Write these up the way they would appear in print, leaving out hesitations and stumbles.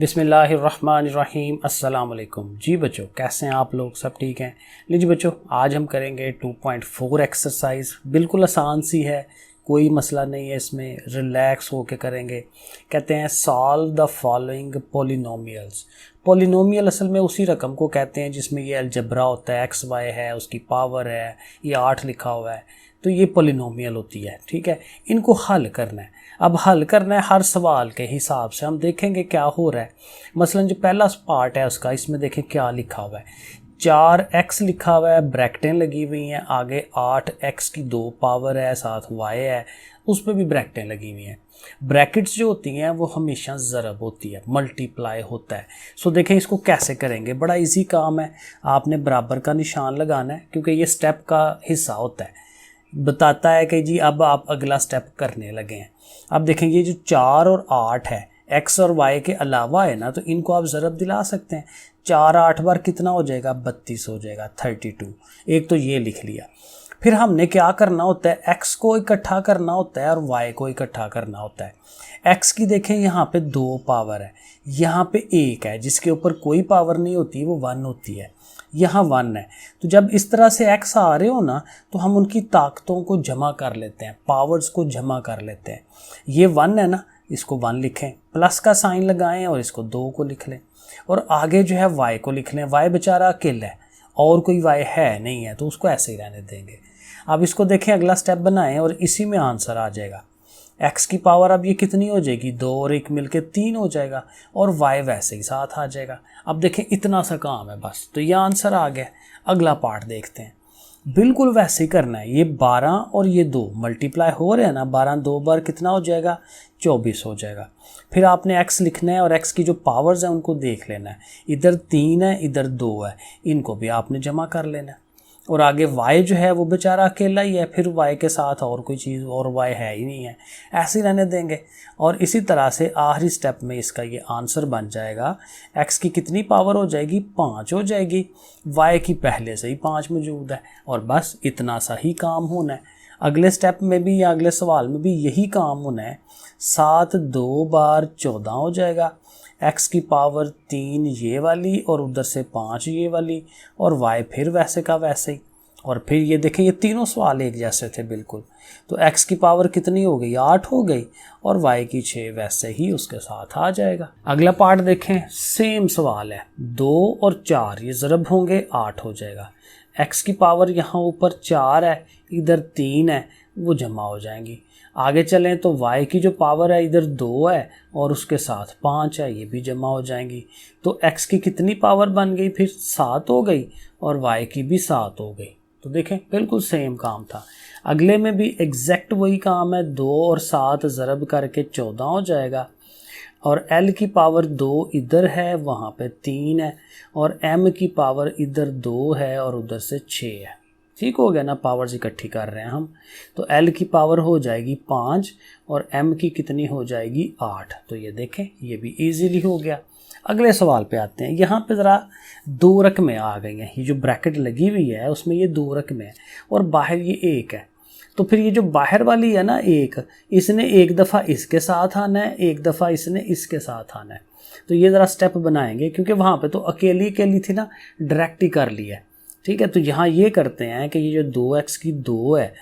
बिस्मिल्लाहिर्रहमानिर्रहीम। अस्सलाम वालेकुम। जी बच्चों, कैसे हैं आप लोग? सब ठीक हैं? लीजिए बच्चों, आज हम करेंगे 2.4 एक्सरसाइज। बिल्कुल आसान सी है, कोई मसला नहीं है इसमें, रिलैक्स होके करेंगे। कहते हैं solve the following polynomials. Polynomial असल में उसी रकम को कहते हैं जिसमें ये अलजबरा होता है, एक्स वाई है, उसकी पावर है, ये 8 लिखा हुआ है, तो ये पोलिनोमियल होती है। ठीक है, इनको हल करना है। अब हल करना है हर सवाल के हिसाब से। हम देखेंगे क्या हो रहा है। मसलन जो पहला पार्ट है उसका, इसमें देखें क्या लिखा हुआ है। 4x लिखा हुआ है, ब्रैकेटें लगी हुई हैं, आगे 8x की 2 पावर है, साथ y है, उस पर भी ब्रैकेटें लगी हुई हैं। ब्रैकेट्स जो होती हैं वो हमेशा ज़रब होती है, मल्टीप्लाई होता है। सो देखें इसको कैसे करेंगे। बड़ा इजी काम है, आपने बराबर का निशान लगाना है क्योंकि ये स्टेप का हिस्सा होता है। बताता है कि जी अब आप अगला स्टेप करने लगे हैं। अब देखें ये जो 4 और 8 है, x और y के अलावा है ना, तो इनको आप ज़रब दिला सकते हैं। 4 8 बार कितना हो जाएगा? 32 हो जाएगा, 32। एक तो ये लिख लिया। फिर हमने क्या करना होता है, x को इकट्ठा करना होता है और y को इकट्ठा करना होता है। x की देखें यहाँ पे 2 पावर है, यहाँ पे 1 है, जिसके ऊपर कोई पावर नहीं होती, वो 1 होती है, यहाँ 1 है। तो जब इस तरह से x आ रहे हो ना, तो हम उनकी ताकतों को जमा कर लेते हैं, पावर्स को जमा कर लेते हैं। ये 1 है ना, इसको 1 लिखें, प्लस का साइन लगाएं और इसको 2 को लिख लें, और आगे जो है y को लिख लें। y बेचारा अकेला है और कोई y है नहीं है, तो उसको ऐसे ही रहने देंगे। अब इसको देखें, अगला स्टेप बनाएं और इसी में आंसर आ जाएगा। x की पावर अब ये कितनी हो जाएगी? 2 और 1 मिलके 3 हो जाएगा, और y वैसे ही साथ आ जाएगा। अब देखें इतना सा काम है बस, तो ये आंसर आ गया। अगला पार्ट देखते हैं। बिल्कुल वैसे ही करना है। ये 12 और ये 2 मल्टीप्लाई हो रहे हैं ना, 12 2 बार कितना हो जाएगा? 24 हो जाएगा। फिर आपने x लिखना है और x की जो पावर्स हैं उनको देख लेना है। इधर 3 है, इधर 2 है, इनको भी आपने जमा कर लेना है। और आगे y जो है वो बेचारा अकेला ही है, फिर y के साथ और कोई चीज़ और y है ही नहीं है, ऐसे ही रहने देंगे। और इसी तरह से आखिरी स्टेप में इसका ये आंसर बन जाएगा। x की कितनी पावर हो जाएगी? 5 हो जाएगी। y की पहले से ही 5 मौजूद है, और बस इतना सा ही काम होना है। अगले स्टेप में भी या अगले सवाल में भी यही काम होना है। 7 2 बार 14 हो जाएगा। x की पावर 3 ये वाली, और उधर से 5 ये वाली, और y फिर वैसे का वैसे ही। और फिर ये देखें, ये तीनों सवाल एक जैसे थे बिल्कुल। तो x की पावर कितनी हो गई? 8 हो गई, और y की 6 वैसे ही उसके साथ आ जाएगा। अगला पार्ट देखें, सेम सवाल है। 2 और 4 ये ज़रब होंगे, 8 हो जाएगा। x की पावर यहाँ ऊपर 4 है, इधर 3 है, वो जमा हो जाएंगी। आगे चलें तो y की जो पावर है इधर 2 है और उसके साथ 5 है, ये भी जमा हो जाएंगी। तो x की कितनी पावर बन गई? फिर 7 हो गई, और y की भी 7 हो गई। तो देखें बिल्कुल सेम काम था। अगले में भी एग्जैक्ट वही काम है। 2 और 7 ज़रब करके 14 हो जाएगा, और l की पावर 2 इधर है, वहाँ पे 3 है, और m की पावर इधर 2 है और उधर से 6 है। ठीक हो गया ना, पावर्स इकट्ठी कर रहे हैं हम। तो l की पावर हो जाएगी 5 और m की कितनी हो जाएगी? 8। तो ये देखें, ये भी इजीली हो गया। अगले सवाल पे आते हैं। यहाँ पे ज़रा 2 रकमें आ गई हैं। ये जो ब्रैकेट लगी हुई है उसमें ये 2 रकमें हैं, और बाहर ये 1 है। तो फिर ये जो बाहर वाली है ना 1, इसने एक दफ़ा इसके साथ आना है, एक दफ़ा इसने इसके साथ आना है। तो ये ज़रा स्टेप बनाएंगे, क्योंकि वहाँ पे तो अकेली अकेली थी ना, डायरेक्ट ही कर लिया है। ठीक है, तो यहाँ ये करते हैं कि ये जो 2x की 2 है,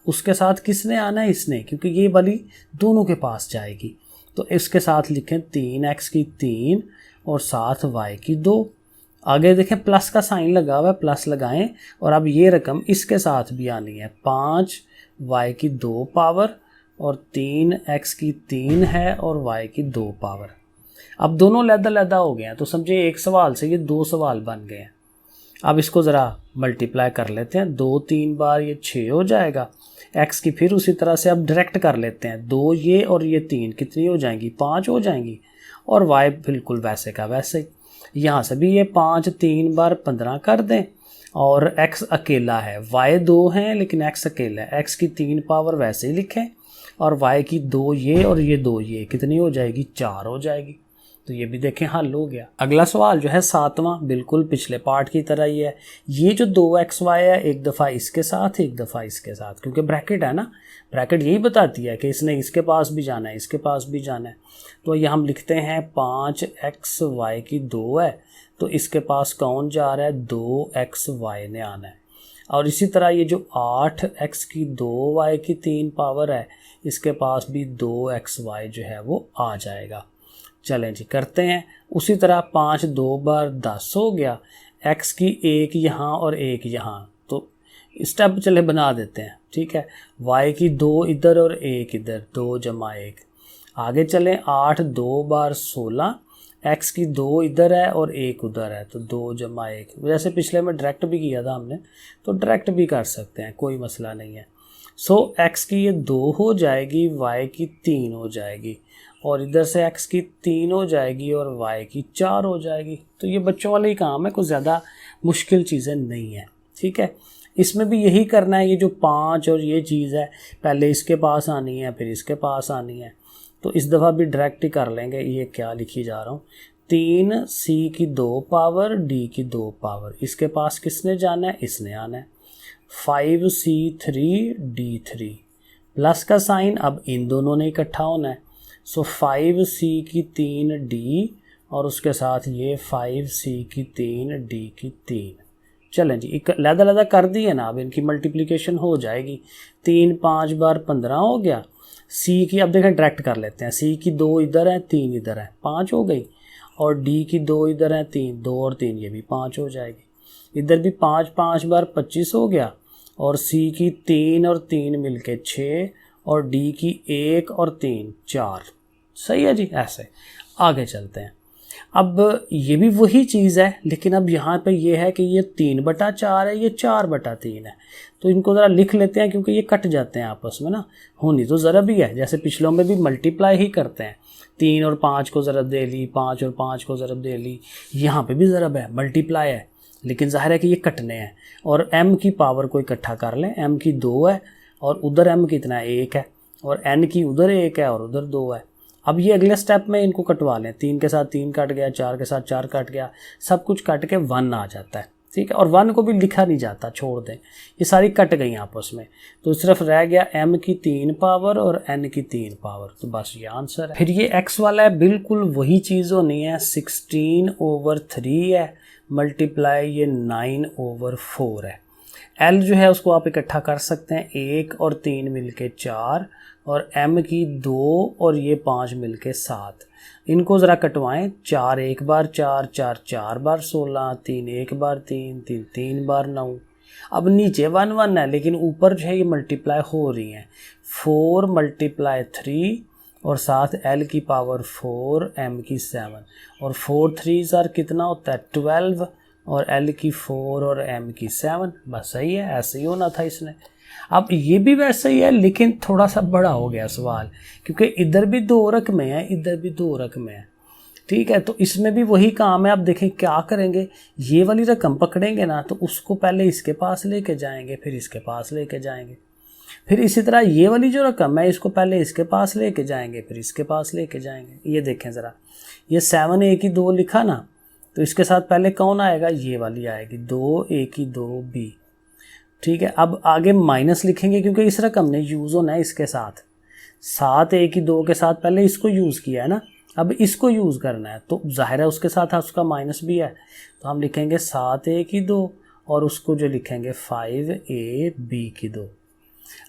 उसके साथ किसने आना है? इसने, क्योंकि ये वाली दोनों के पास जाएगी। तो इसके साथ लिखें 3x की 3 और साथ y की 2। आगे देखें प्लस का साइन लगा हुआ है, प्लस लगाएं, और अब ये रकम इसके साथ भी आनी है। 5 y की 2 पावर और 3x की 3 है और y की 2 पावर। अब दोनों लैदा हो गए हैं, तो समझे एक सवाल से ये 2 सवाल बन गए हैं। अब इसको ज़रा मल्टीप्लाई कर लेते हैं। 2 3 बार ये 6 हो जाएगा। x की फिर उसी तरह से अब डायरेक्ट कर लेते हैं। 2 ये और ये 3 कितनी हो जाएंगी? 5 हो जाएंगी, और y बिल्कुल वैसे का वैसे ही। यहाँ से भी ये 5 3 बार 15 कर दें, और x अकेला है, y 2 हैं लेकिन x अकेला है। x की 3 पावर वैसे ही लिखें, और y की 2 ये और ये 2 ये कितनी हो जाएगी? 4 हो जाएगी। तो ये भी देखें हल हो गया। अगला सवाल जो है 7वां, बिल्कुल पिछले पार्ट की तरह ही है। ये जो 2xy है एक दफ़ा इसके साथ एक दफ़ा इसके साथ, क्योंकि ब्रैकेट है ना, ब्रैकेट यही बताती है कि इसने इसके पास भी जाना है, इसके पास भी जाना है। तो ये हम लिखते हैं 5xy की 2 है, तो इसके पास कौन जा रहा है, 2xy ने आना है। और इसी तरह ये जो 8x की 2y की 3 पावर है, इसके पास भी 2xy जो है वो आ जाएगा। चलें जी करते हैं। उसी तरह 5 2 बार 10 हो गया, x की 1 यहाँ और 1 यहाँ, तो स्टेप चले बना देते हैं, ठीक है। y की 2 इधर और 1 इधर, 2 जमा 1। आगे चलें, 8 2 बार 16, x की 2 इधर है और 1 उधर है, तो 2 जमा 1। जैसे पिछले में डायरेक्ट भी किया था हमने, तो डायरेक्ट भी कर सकते हैं, कोई मसला नहीं है। सो x की ये 2 हो जाएगी, y की 3 हो जाएगी, और इधर से x की 3 हो जाएगी और y की 4 हो जाएगी। तो ये बच्चों वाला ही काम है, कुछ ज़्यादा मुश्किल चीज़ें नहीं है, ठीक है। इसमें भी यही करना है, ये जो 5 और ये चीज़ है पहले इसके पास आनी है फिर इसके पास आनी है, तो इस दफ़ा भी डायरेक्ट ही कर लेंगे। ये क्या लिखी जा रहा हूँ, 3c की 2 पावर d की 2 पावर, इसके पास किसने जाना है, इसने आना है। 5c3d3 प्लस का साइन अब इन दोनों ने इकट्ठा होना है, सो 5c की 3d और उसके साथ ये 5c की 3d की 3। चलें जी, एक लहदा कर दिए ना, अब इनकी मल्टीप्लिकेशन हो जाएगी। 3 5 बार 15 हो गया। c की अब देखें डायरेक्ट कर लेते हैं, c की 2 इधर है 3 इधर है, 5 हो गई, और d की 2 इधर है 3, 2 और 3 ये भी 5 हो जाएगी। इधर भी 5 5 बार 25 हो गया, और c की 3 और 3 मिलके 6, और d की 1 और 3 4। सही है जी। ऐसे आगे चलते हैं। अब ये भी वही चीज़ है, लेकिन अब यहाँ पे ये है कि ये 3/4 है, ये 4/3 है, तो इनको ज़रा लिख लेते हैं क्योंकि ये कट जाते हैं आपस में ना। होनी तो ज़रब ही है, जैसे पिछलों में भी मल्टीप्लाई ही करते हैं, 3 और 5 को ज़रब दे ली, 5 और 5 को ज़रब दे ली, यहाँ पे भी ज़रब है, मल्टीप्लाई है, लेकिन ज़ाहिर है कि ये कटने हैं। और m की पावर को इकट्ठा कर लें, m की 2 है और उधर m कितना है, 1 है, और n की उधर 1 है और उधर 2 है। अब ये अगले स्टेप में इनको कटवा लें, 3 के साथ 3 कट गया, 4 के साथ 4 कट गया, सब कुछ कट के 1 आ जाता है, ठीक है। और 1 को भी लिखा नहीं जाता, छोड़ दें, ये सारी कट गई आपस में, तो सिर्फ रह गया m की 3 पावर और n की 3 पावर, तो बस ये आंसर है। फिर ये x वाला है, बिल्कुल वही चीज़ होनी है, 16/3 है, मल्टीप्लाई ये 9/4 है। l जो है उसको आप इकट्ठा कर सकते हैं, 1 और 3 मिलके 4, और m की 2 और ये 5 मिलके 7। इनको ज़रा कटवाएं, 4 1 बार 4, 4 4 बार 16, 3 1 बार 3, 3 3 बार 9। अब नीचे 1 1 है, लेकिन ऊपर जो है ये मल्टीप्लाई हो रही हैं, 4 × 3 और साथ l की पावर 4, m की 7, और 4 3 कितना होता है 12, और l की 4 और m की 7। बस सही है, ऐसे ही होना था इसने। अब ये भी वैसे ही है, लेकिन थोड़ा सा बड़ा हो गया सवाल, क्योंकि इधर भी 2 रकमें हैं, इधर भी 2 रकमें हैं, ठीक है। तो इसमें भी वही काम है। अब देखें क्या करेंगे, ये वाली रकम पकड़ेंगे ना, तो उसको पहले इसके पास लेके जाएंगे, फिर इसके पास लेके जाएंगे, फिर इसी तरह ये वाली जो रकम है इसको पहले इसके पास लेके जाएंगे, फिर इसके पास लेके जाएंगे। ये देखें ज़रा, ये 7 a की 2 लिखा ना, तो इसके साथ पहले कौन आएगा, ये वाली आएगी, 2 a की 2 b, ठीक है। अब आगे माइनस लिखेंगे क्योंकि इस रकम ने यूज़ होना है इसके साथ, 7 a की 2 के साथ पहले इसको यूज़ किया है ना, अब इसको यूज़ करना है, तो जाहिर है उसके साथ उसका माइनस भी है, तो हम लिखेंगे 7 a की 2 और उसको जो लिखेंगे 5 a b की 2।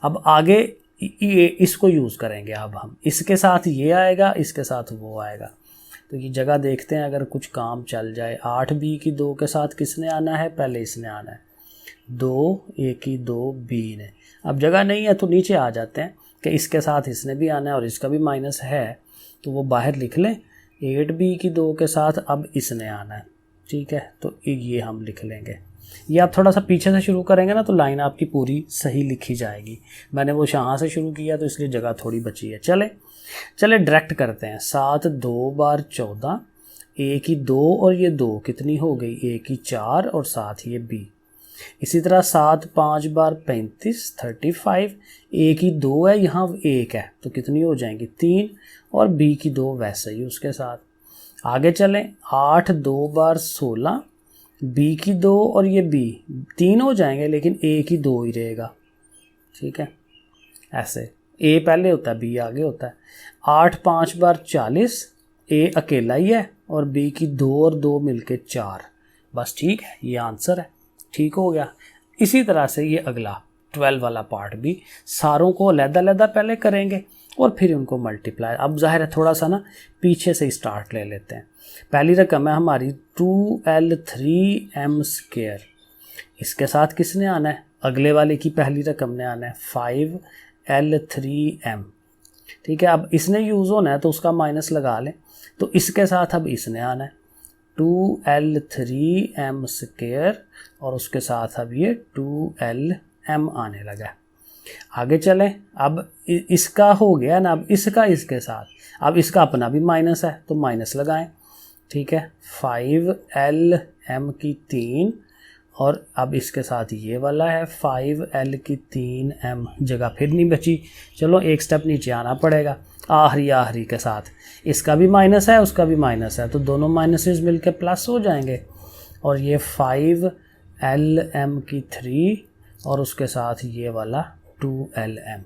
अब आगे ये इसको यूज़ करेंगे, अब हम इसके साथ ये आएगा, इसके साथ वो आएगा, तो ये जगह देखते हैं अगर कुछ काम चल जाए। 8 b की 2 के साथ किसने आना है, पहले इसने आना है, 2 a की 2 b ने। अब जगह नहीं है तो नीचे आ जाते हैं कि इसके साथ इसने भी आना है और इसका भी माइनस है, तो वो बाहर लिख लें। 8 b की 2 के साथ अब इसने आना है, ठीक है, तो ये हम लिख लेंगे। ये आप थोड़ा सा पीछे से शुरू करेंगे ना तो लाइन आपकी पूरी सही लिखी जाएगी। मैंने वो यहाँ से शुरू किया तो इसलिए जगह थोड़ी बची है। चले डायरेक्ट करते हैं। 7 2 बार 14, a की 2 और ये 2 कितनी हो गई, a की 4 और साथ ये b। इसी तरह 7 5 बार 35, 35, a की 2 है, यहाँ 1 है, तो कितनी हो जाएंगी 3, और b की 2 वैसे ही उसके साथ। आगे चलें, 8 2 बार 16, बी की 2 और ये बी 3 हो जाएंगे, लेकिन ए की 2 ही रहेगा। ठीक है, ऐसे ए पहले होता है, बी आगे होता है। 8 5 बार 40, ए अकेला ही है और बी की 2 और 2 मिलके 4। बस ठीक है, ये आंसर है, ठीक हो गया। इसी तरह से ये अगला 12 वाला पार्ट भी सारों को अलग-अलग पहले करेंगे और फिर उनको मल्टीप्लाई। अब जाहिर है थोड़ा सा ना पीछे से स्टार्ट ले लेते हैं। पहली रकम है हमारी 2l3m²। इसके साथ किसने आना है, अगले वाले की पहली रकम ने आना है 5l3m। ठीक है, अब इसने यूज़ होना है तो उसका माइनस लगा लें। तो इसके साथ अब इसने आना है 2l3m² और उसके साथ अब ये 2lm आने लगा है। आगे चलें, अब इसका हो गया ना, अब इसका इसके साथ, अब इसका अपना भी माइनस है तो माइनस लगाएं। ठीक है, 5lm की 3 और अब इसके साथ ये वाला है 5l की 3m, जगह फिर नहीं बची। चलो एक स्टेप नीचे आना पड़ेगा, आखिरी के साथ इसका भी माइनस है उसका भी माइनस है, तो दोनों माइनसेस मिलके प्लस हो जाएंगे। और ये 5lm की 3 और उसके साथ ये वाला 2lm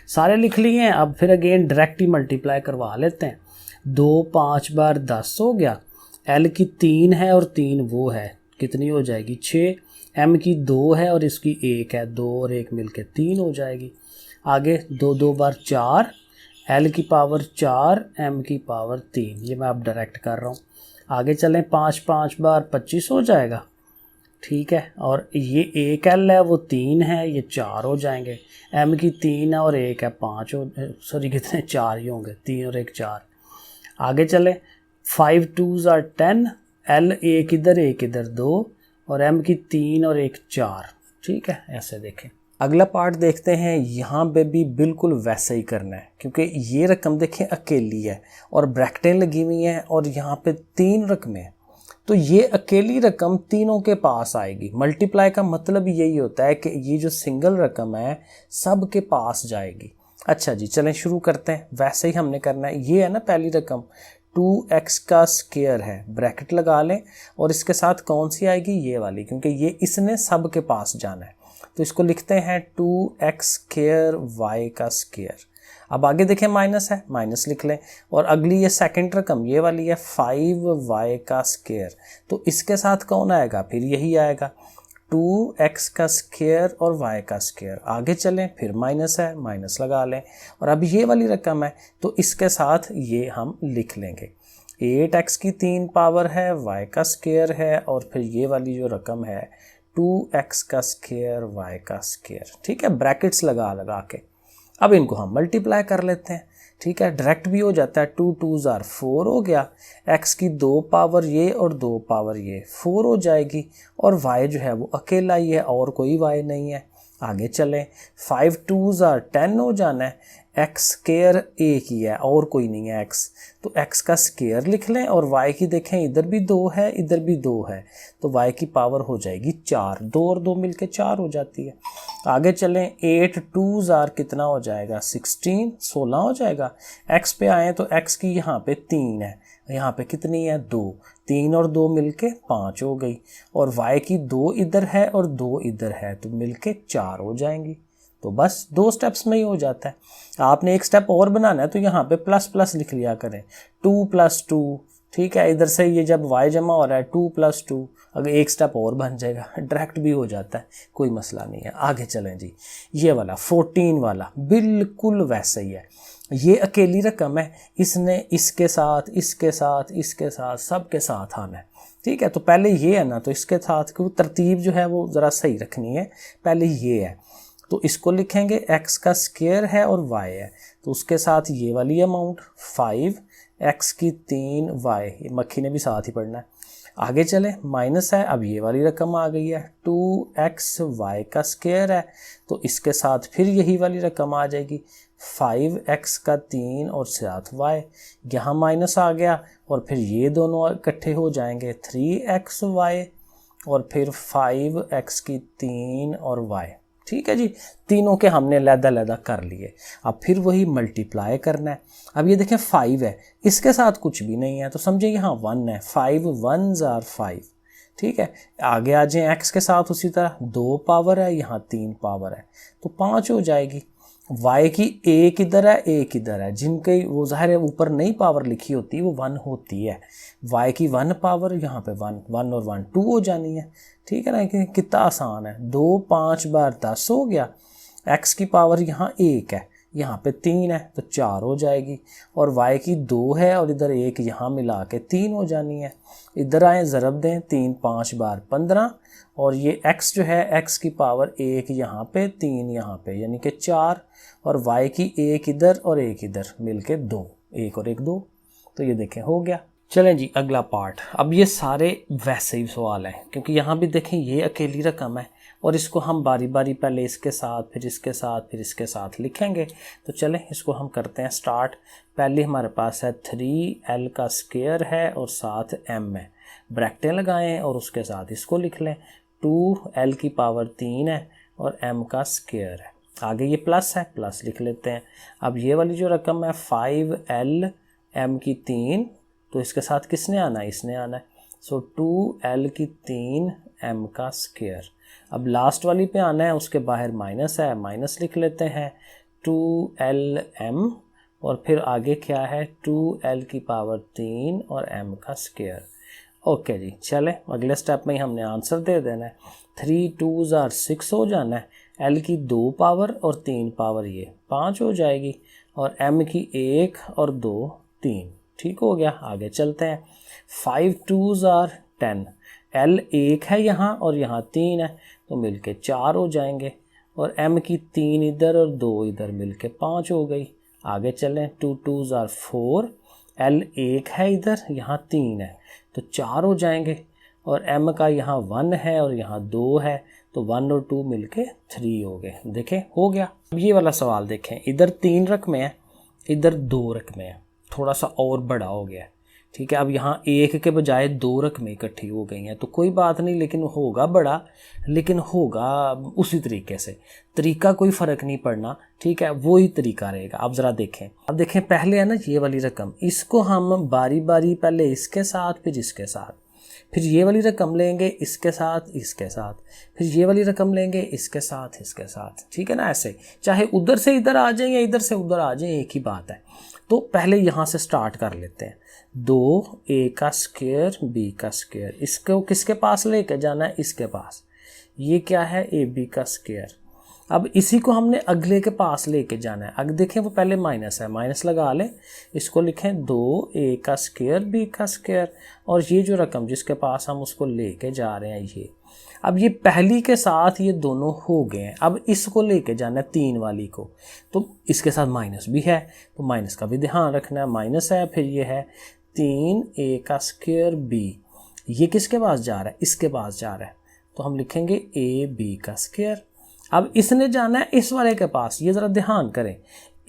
सारे लिख लिए हैं। अब फिर अगेन डायरेक्ट ही मल्टीप्लाई करवा लेते हैं। 2 5 बार 10 हो गया, l की 3 है और 3 वो है, कितनी हो जाएगी 6। m की 2 है और इसकी 1 है, 2 और 1 मिलके 3 हो जाएगी। आगे 2 2 बार 4, l की पावर 4, m की पावर 3, ये मैं अब डायरेक्ट कर रहा हूँ। आगे चलें, 5 5 बार 25 हो जाएगा। ठीक है, और ये 1 l है वो 3 है, ये 4 हो जाएंगे। m की 3 है और 1 है 5 हो, सॉरी कितने 4 ही होंगे, 3 और 1 4। आगे चले, 5 2s are 10, l 1 इधर 1 इधर 2 और m की 3 और 1 4। ठीक है, ऐसे देखें। अगला पार्ट देखते हैं, यहाँ पे भी बिल्कुल वैसे ही करना है, क्योंकि ये रकम देखें अकेली है और ब्रैकेटें लगी हुई हैं और यहाँ पे 3 रकमें हैं, तो ये अकेली रकम तीनों के पास आएगी। मल्टीप्लाई का मतलब यही होता है कि ये जो सिंगल रकम है सब के पास जाएगी। अच्छा जी, चलें शुरू करते हैं। वैसे ही हमने करना है, ये है ना पहली रकम 2x² है, ब्रैकेट लगा लें और इसके साथ कौन सी आएगी, ये वाली, क्योंकि ये इसने सब के पास जाना है। तो इसको लिखते हैं 2x²y²। अब आगे देखें माइनस है, माइनस लिख लें। और अगली ये सेकंड रकम ये वाली है 5y², तो इसके साथ कौन आएगा, फिर यही आएगा 2x² और y²। आगे चलें, फिर माइनस है, माइनस लगा लें। और अब ये वाली रकम है तो इसके साथ ये हम लिख लेंगे 8x की 3 पावर है, y² है और फिर ये वाली जो रकम है 2x² y²। ठीक है, ब्रैकेट्स लगा के अब इनको हम मल्टीप्लाई कर लेते हैं। ठीक है, डायरेक्ट भी हो जाता है, 2 2s are 4 हो गया, x की 2 पावर ये और 2 पावर ये 4 हो जाएगी और y जो है वो अकेला ही है और कोई y नहीं है। आगे चलें, 5 2s are 10 हो जाना है, x² एक ही है और कोई नहीं है x, तो x का स्क्वायर लिख लें और y की देखें इधर भी 2 है इधर भी 2 है, तो y की पावर हो जाएगी 4, 2 और 2 मिलके 4 हो जाती है। आगे चलें, 8 2s are कितना हो जाएगा 16 हो जाएगा। x पे आए तो x की यहाँ पे 3 है, यहाँ पे कितनी है 2, 3 और 2 मिलके 5 हो गई और y की 2 इधर है और 2 इधर है, तो मिलके 4 हो जाएंगी। तो बस 2 स्टेप्स में ही हो जाता है। आपने एक स्टेप और बनाना है तो यहाँ पे प्लस प्लस लिख लिया करें, 2 + 2। ठीक है, इधर से ये जब y जमा हो रहा है 2 + 2, अगर एक स्टेप और बन जाएगा, डायरेक्ट भी हो जाता है, कोई मसला नहीं है। आगे चलें जी, ये वाला 14 वाला बिल्कुल वैसे ही है, ये अकेली रकम है, इसने इसके साथ इसके साथ इसके साथ सबके साथ आना है। ठीक है, तो पहले ये है ना, तो इसके साथ क्योंकि तरतीब जो है वो ज़रा सही रखनी है। पहले ये है तो इसको लिखेंगे x का स्क्वायर है और y है, तो उसके साथ ये वाली अमाउंट 5x की 3 y, ये मक्खी ने भी साथ ही पढ़ना है। आगे चलें, माइनस है, अब ये वाली रकम आ गई है 2xy का स्क्वायर है, तो इसके साथ फिर यही वाली रकम आ जाएगी 5x का 3 और साथ y, यहाँ माइनस आ गया और फिर ये दोनों इकट्ठे हो जाएंगे 3xy और फिर 5x की 3 और y। ठीक है जी, तीनों के हमने लैदा कर लिए। अब फिर वही मल्टीप्लाई करना है। अब ये देखें 5 है, इसके साथ कुछ भी नहीं है तो समझे यहाँ 1 है, 5 1s are 5। ठीक है, आगे आ जाए x के साथ उसी तरह, 2 पावर है, यहाँ 3 पावर है तो 5 हो जाएगी। y की एक इधर है, एक इधर है, जिनके वो ज़ाहिर है ऊपर नई पावर लिखी होती है वो 1 होती है। y की 1 पावर, यहाँ पे 1 1 और 1 2 हो जानी है। ठीक है ना, कितना आसान है। 2 5 बार 10 हो गया। x की पावर यहाँ 1 है, यहाँ पे 3 है तो 4 हो जाएगी। और y की 2 है और इधर 1, यहाँ मिला के 3 हो जानी है। इधर आए ज़रब दें, 3 5 बार 15 और ये x जो है x की पावर 1 यहाँ पे 3 यहाँ पे, यानी कि 4, और y की 1 इधर और 1 इधर मिलके 2, 1 और 1 2। तो ये देखें हो गया। चलें जी अगला पार्ट। अब ये सारे वैसे ही सवाल हैं क्योंकि यहाँ भी देखें ये अकेली रकम है और इसको हम बारी बारी पहले इसके साथ फिर इसके साथ फिर इसके साथ लिखेंगे। तो चलें इसको हम करते हैं स्टार्ट। पहले हमारे पास है 3l का स्क्वायर है और साथ m है, ब्रैकेटें लगाएं और उसके साथ इसको लिख लें। 2l की पावर 3 है और m का स्क्वायर है, आगे ये प्लस है, प्लस लिख लेते हैं। अब ये वाली जो रकम है 5l m की 3, तो इसके साथ किसने आना है, इसने आना है। सो 2l की 3 m का स्क्वायर। अब लास्ट वाली पे आना है, उसके बाहर माइनस है, माइनस लिख लेते हैं 2lm और फिर आगे क्या है 2l की पावर 3 और m का स्क्वायर। ओके जी, चले अगले स्टेप में ही हमने आंसर दे देना है। 3 2s are 6 हो जाना है। l की 2 पावर और 3 पावर ये 5 हो जाएगी और m की 1 और 2 3। ठीक हो गया, आगे चलते हैं। 5 2s are 10, l 1 है यहाँ और यहाँ 3 है तो मिलके 4 हो जाएंगे और m की 3 इधर और 2 इधर मिलके 5 हो गई। आगे चलें। 2 2s are 4, l 1 है इधर, यहाँ 3 है तो 4 हो जाएंगे और m का यहाँ 1 है और यहाँ 2 है तो 1 और 2 मिलके 3 हो गए। देखें हो गया। अब ये वाला सवाल देखें, इधर 3 रकमें हैं, इधर 2 रकमें हैं, थोड़ा सा और बड़ा हो गया है। ठीक है, अब यहाँ 1 के बजाय 2 रकमें इकट्ठी हो गई हैं तो कोई बात नहीं, लेकिन होगा बड़ा, लेकिन होगा उसी तरीके से, तरीका कोई फ़र्क नहीं पड़ना। ठीक है, वही तरीका रहेगा। अब ज़रा देखें, अब देखें पहले है ना ये वाली रकम, इसको हम बारी बारी पहले इसके साथ फिर इसके साथ, फिर ये वाली रकम लेंगे इसके साथ इसके साथ, फिर ये वाली रकम लेंगे इसके साथ इसके साथ। ठीक है ना, ऐसे चाहे उधर से इधर आ जाए या इधर से उधर आ जाए, एक ही बात है। तो पहले यहाँ से स्टार्ट कर लेते हैं। 2a का स्क्वायर b का स्क्वायर, इसको किसके पास लेके जाना है, इसके पास। ये क्या है, ab का स्क्वायर। अब इसी को हमने अगले के पास लेके जाना है। अगर देखें वो पहले माइनस है, माइनस लगा लें, इसको लिखें 2a का स्क्वायर b का स्क्वायर और ये जो रकम जिसके पास हम उसको लेके जा रहे हैं ये। अब ये पहली के साथ ये दोनों हो गए हैं, अब इसको लेके जाना है 3 वाली को, तो इसके साथ माइनस भी है तो माइनस का भी ध्यान रखना है। माइनस है, फिर ये है 3a का स्क्वायर b, ये किसके पास जा रहा है, इसके पास जा रहा है तो हम लिखेंगे ab का स्क्वायर। अब इसने जाना है इस वाले के पास, ये ज़रा ध्यान करें,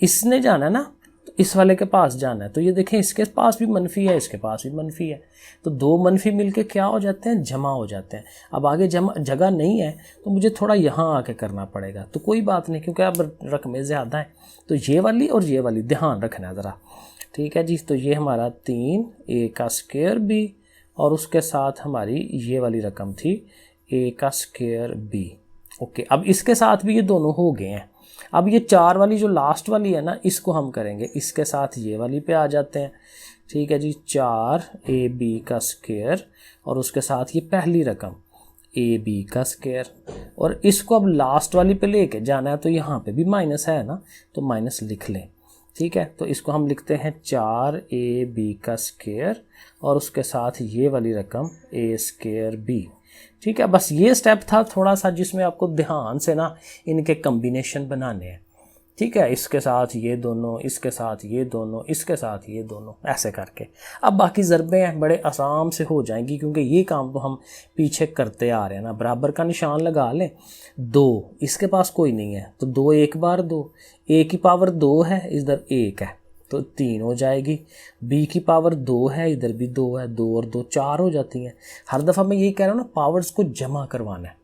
इसने जाना है ना तो इस वाले के पास जाना है, तो ये देखें इसके पास भी मनफी है, इसके पास भी मनफी है, तो 2 मनफी मिलके क्या हो जाते हैं, जमा हो जाते हैं। अब आगे जमा जगह नहीं है तो मुझे थोड़ा यहाँ आके करना पड़ेगा, तो कोई बात नहीं क्योंकि अब रकमें ज़्यादा हैं, तो ये वाली और ये वाली ध्यान रखना है ज़रा। ठीक है जी, तो ये हमारा 3a का स्क्वायर b और उसके साथ हमारी ये वाली रकम थी a का स्क्वायर b। ओके, अब इसके साथ भी ये दोनों हो गए हैं। अब ये 4 वाली जो लास्ट वाली है ना, इसको हम करेंगे इसके साथ ये वाली पे आ जाते हैं। ठीक है जी, 4ab का स्क्वायर और उसके साथ ये पहली रकम ab का स्क्वायर, और इसको अब लास्ट वाली पे लेके जाना है तो यहाँ पे भी माइनस है ना, तो माइनस लिख लें। ठीक है, तो इसको हम लिखते हैं 4ab का स्क्वायर और उसके साथ ये वाली रकम a स्क्वायर b। ठीक है, बस ये स्टेप था थोड़ा सा जिसमें आपको ध्यान से ना इनके कम्बिनेशन बनाने हैं। ठीक है, इसके साथ ये दोनों, इसके साथ ये दोनों, इसके साथ ये दोनों, ऐसे करके। अब बाकी ज़रबें हैं बड़े आराम से हो जाएंगी क्योंकि ये काम तो हम पीछे करते आ रहे हैं ना। बराबर का निशान लगा लें, 2 इसके पास कोई नहीं है तो 2 एक बार 2, a की पावर 2 है, इधर 1 है तो 3 हो जाएगी। b की पावर 2 है, इधर भी 2 है, 2 और 2 4 हो जाती हैं। हर दफ़ा मैं यही कह रहा हूँ ना, पावर्स को जमा करवाना है।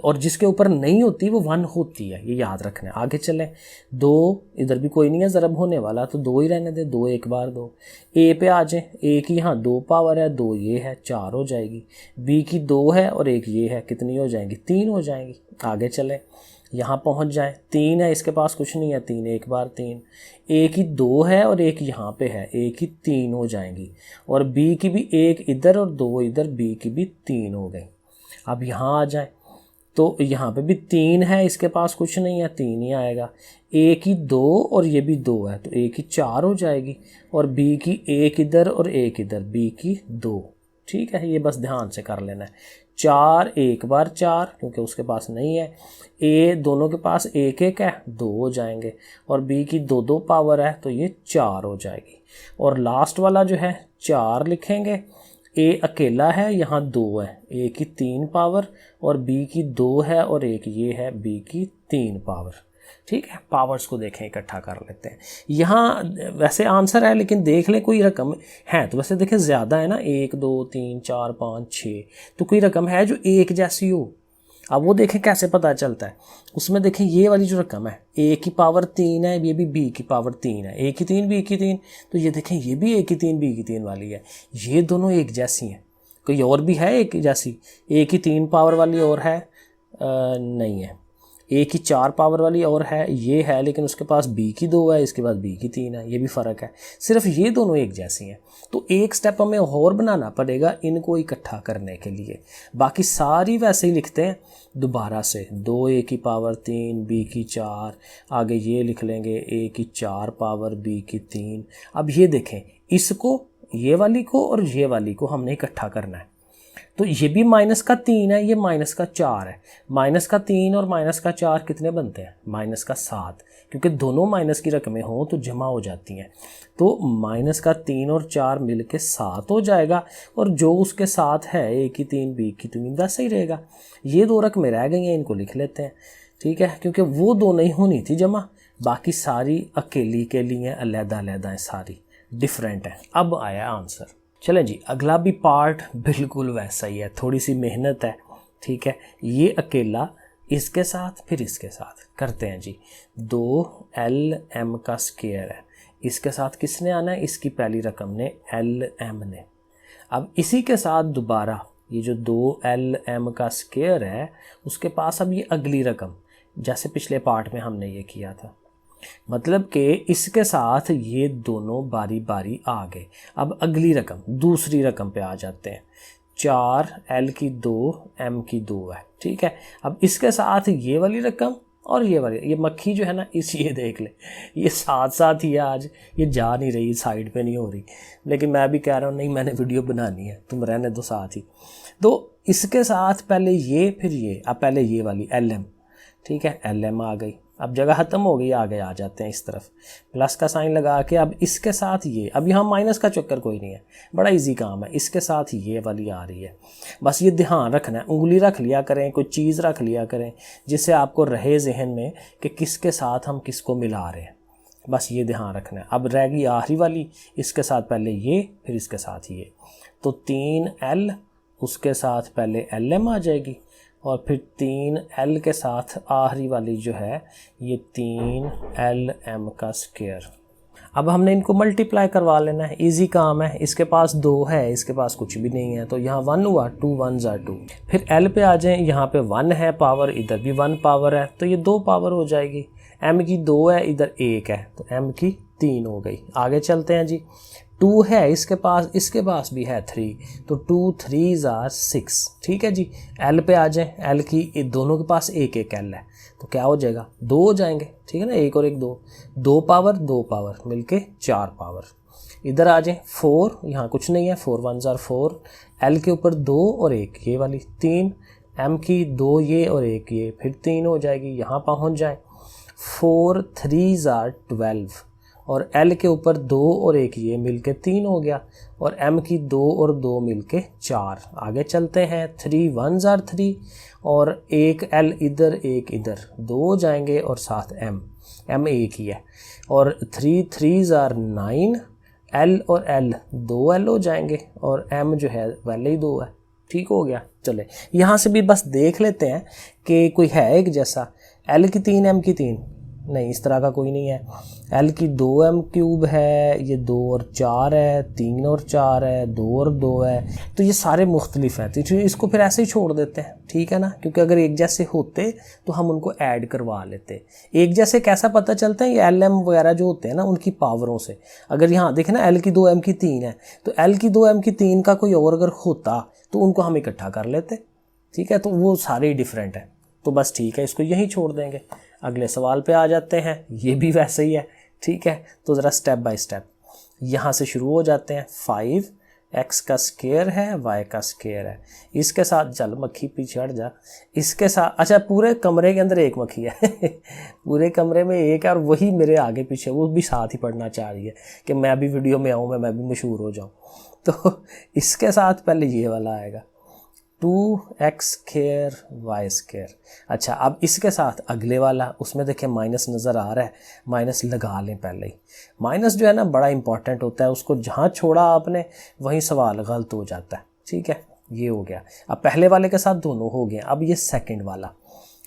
और जिसके ऊपर नहीं होती वो 1 होती है, ये याद रखना है। आगे चलें, 2 इधर भी कोई नहीं है ज़रब होने वाला, तो 2 ही रहने दे, 2 एक बार 2। ए पे आ जाए, ए की यहाँ 2 पावर है, 2 ये है, 4 हो जाएगी। बी की 2 है और 1 ये है, कितनी हो जाएंगी? 3 हो जाएंगी। आगे चलें, यहाँ पहुँच जाएं, 3 है, इसके पास कुछ नहीं है, 3 एक बार 3। ए की 2 है और 1 यहाँ पे है, ए की 3 हो जाएंगी। और बी की भी 1 इधर और 2 इधर, बी की भी 3 हो गई। अब यहाँ आ जाए, तो यहाँ पे भी 3 है, इसके पास कुछ नहीं है, 3 ही आएगा। ए की 2 और ये भी 2 है, तो ए की 4 हो जाएगी। और बी की 1 इधर और 1 इधर, बी की 2। ठीक है, ये बस ध्यान से कर लेना है। 4 एक बार 4, क्योंकि उसके पास नहीं है। ए दोनों के पास 1 1 है, 2 हो जाएंगे। और बी की 2 2 पावर है, तो ये 4 हो जाएगी। और लास्ट वाला जो है 4 लिखेंगे। ए अकेला है, यहाँ 2 है, ए की 3 पावर और बी की 2 है और 1 ये है, बी की 3 पावर। ठीक है, पावर्स को देखें, इकट्ठा कर लेते हैं। यहाँ वैसे आंसर है, लेकिन देख लें कोई रकम है तो वैसे देखें ज़्यादा है ना, 1 2 3 4 5 6, तो कोई रकम है जो एक जैसी हो। अब वो देखें कैसे पता चलता है, उसमें देखें ये वाली जो रकम है, ए की पावर 3 है, ये भी बी की पावर 3 है, ए की 3 बी की 3, तो ये देखें ये भी ए की 3 बी की 3 वाली है, ये दोनों एक जैसी हैं। कोई और भी है एक जैसी? ए की 3 पावर वाली और है? नहीं है। ए की 4 पावर वाली और है, ये है, लेकिन उसके पास बी की 2 है, इसके पास बी की 3 है, ये भी फ़र्क है। सिर्फ ये दोनों एक जैसी हैं, तो एक स्टेप हमें और बनाना पड़ेगा इनको इकट्ठा करने के लिए। बाकी सारी वैसे ही लिखते हैं दोबारा से, 2 ए की पावर 3 बी की 4, आगे ये लिख लेंगे ए की 4 पावर बी की 3। अब ये देखें, इसको, ये वाली को और ये वाली को हमने इकट्ठा करना है, तो ये भी -3 है, ये -4 है। -3 और -4 कितने बनते हैं? -7, क्योंकि दोनों माइनस की रकमें हों तो जमा हो जाती हैं। तो -3 और 4 मिल के 7 हो जाएगा, और जो उसके साथ है ए की 3 बी की 3 वैसे ही रहेगा। ये 2 रकमें रह गई हैं, इनको लिख लेते हैं। ठीक है, क्योंकि वो 2 नहीं होनी थी जमा, बाकी सारी अकेली के लिए अलग-अलग हैं, सारी डिफरेंट हैं। अब आया आंसर। चलें जी, अगला भी पार्ट बिल्कुल वैसा ही है, थोड़ी सी मेहनत है। ठीक है, ये अकेला इसके साथ, फिर इसके साथ करते हैं जी। 2LM का स्क्वायर है, इसके साथ किसने आना है? इसकी पहली रकम ने, LM ने। अब इसी के साथ दोबारा ये जो 2LM का स्क्वायर है, उसके पास अब ये अगली रकम, जैसे पिछले पार्ट में हमने ये किया था, मतलब कि इसके साथ ये दोनों बारी बारी आ गए। अब अगली रकम, दूसरी रकम पे आ जाते हैं। 4 L की 2 M की 2 है। ठीक है, अब इसके साथ ये वाली रकम और ये वाली, ये मक्खी जो है ना, ये देख ले, ये साथ साथ ही है आज, ये जा नहीं रही, साइड पे नहीं हो रही, लेकिन मैं भी कह रहा हूँ नहीं, मैंने वीडियो बनानी है, तुम रहने दो साथ ही। तो इसके साथ पहले ये, फिर ये, अब पहले ये वाली LM। ठीक है, LM आ गई, अब जगह ख़त्म हो गई, आगे आ जाते हैं इस तरफ, प्लस का साइन लगा के। अब इसके साथ ये, अब यहाँ माइनस का चक्कर कोई नहीं है, बड़ा इजी काम है। इसके साथ ये वाली आ रही है, बस ये ध्यान रखना है, उंगली रख लिया करें, कोई चीज़ रख लिया करें जिससे आपको रहे जहन में कि किसके साथ हम किसको मिला रहे हैं, बस ये ध्यान रखना है। अब रह गई आखिरी वाली, इसके साथ पहले ये, फिर इसके साथ ये, तो 3L, उसके साथ पहले LM आ जाएगी, और फिर 3L के साथ आखिरी वाली जो है ये 3LM का स्क्वायर। अब हमने इनको मल्टीप्लाई करवा लेना है, इजी काम है। इसके पास 2 है, इसके पास कुछ भी नहीं है, तो यहाँ 1 हुआ, 2 1s are 2। फिर L पे आ जाएं, यहाँ पे 1 है पावर, इधर भी 1 पावर है, तो ये 2 पावर हो जाएगी। M की 2 है, इधर 1 है, तो M की 3 हो गई। आगे चलते हैं जी, 2 है इसके पास भी है 3, तो 2 3s are 6। ठीक है जी, L पे आ जाएं, L की दोनों के पास 1 1 L है, तो क्या हो जाएगा? 2 हो जाएंगे। ठीक है ना, 1 और 1 2, 2 पावर मिलके 4 पावर। इधर आ जाएं, 4, यहाँ कुछ नहीं है, 4 1s are 4, L के ऊपर 2 और 1 ये वाली 3, M की 2 ये और 1 ये, फिर 3 हो जाएगी। यहाँ पहुँच जाएं, 4 3s are 12, और L के ऊपर 2 और 1 ये मिलके 3 हो गया, और M की 2 और 2 मिलके 4। आगे चलते हैं, 3 1s are 3, और 1 L इधर 1 इधर, 2 हो जाएंगे, और साथ M 1 ही है, और 3 3s are 9, L और L 2 L हो जाएंगे, और M जो है पहले ही 2 है, ठीक हो गया। चले यहाँ से भी बस देख लेते हैं कि कोई है एक जैसा। L की 3 M की 3 नहीं, इस तरह का कोई नहीं है। L की 2M क्यूब है, ये 2 और 4 है, 3 और 4 है, 2 और 2 है, तो ये सारे मुख्तलिफ हैं। तो इसको फिर ऐसे ही छोड़ देते हैं, ठीक है ना, क्योंकि अगर एक जैसे होते तो हम उनको ऐड करवा लेते। एक जैसे कैसा पता चलता है, ये LM वगैरह जो होते हैं ना उनकी पावरों से। अगर यहाँ देखें ना L की 2 M की 3 है, तो L की 2 M की 3 का कोई और अगर होता तो उनको हम इकट्ठा कर लेते, ठीक है। तो वो सारे ही डिफरेंट है, तो बस ठीक है, इसको यहीं छोड़ देंगे। अगले सवाल पे आ जाते हैं, ये भी वैसे ही है, ठीक है। तो ज़रा स्टेप बाय स्टेप यहाँ से शुरू हो जाते हैं। 5x का स्क्वायर है, y का स्क्वायर है, इसके साथ चल मक्खी पीछे हट जा, इसके साथ अच्छा पूरे कमरे के अंदर एक मक्खी है पूरे कमरे में एक है और वही मेरे आगे पीछे, वो भी साथ ही पढ़ना चाह रही है कि मैं भी वीडियो में आऊँ, मैं भी मशहूर हो जाऊँ। तो इसके साथ पहले ये वाला आएगा 2x स्क्वायर y स्क्वायर। अच्छा अब इसके साथ अगले वाला, उसमें देखें माइनस नज़र आ रहा है, माइनस लगा लें पहले ही। माइनस जो है ना बड़ा इंपॉर्टेंट होता है, उसको जहाँ छोड़ा आपने वहीं सवाल गलत हो जाता है, ठीक है। ये हो गया। अब पहले वाले के साथ दोनों हो गए। अब ये सेकंड वाला,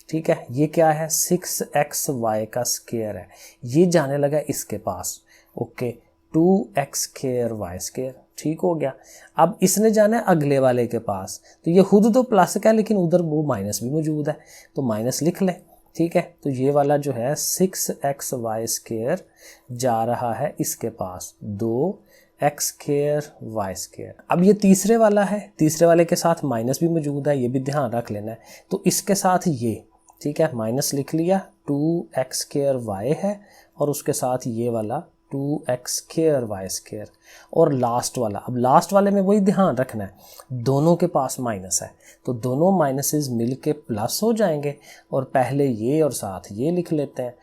ठीक है, ये क्या है 6xy का स्क्वायर है, ये जाने लगा इसके पास, okay 2x square y square, ठीक हो गया। अब इसने जाना है अगले वाले के पास, तो ये खुद तो प्लस का है लेकिन उधर वो माइनस भी मौजूद है, तो माइनस लिख लें, ठीक है। तो ये वाला जो है 6xy स्क्वायर जा रहा है इसके पास 2x स्क्वायर y स्क्वायर। अब ये तीसरे वाला है, तीसरे वाले के साथ माइनस भी मौजूद है, ये भी ध्यान रख लेना है। तो इसके साथ ये, ठीक है, माइनस लिख लिया, 2x स्क्वायर y है और उसके साथ ये वाला 2x स्क्वायर y स्क्वायर। और लास्ट वाला, अब लास्ट वाले में वही ध्यान रखना है, दोनों के पास माइनस है, तो दोनों माइनसेस मिल के प्लस हो जाएंगे। और पहले ये और साथ ये लिख लेते हैं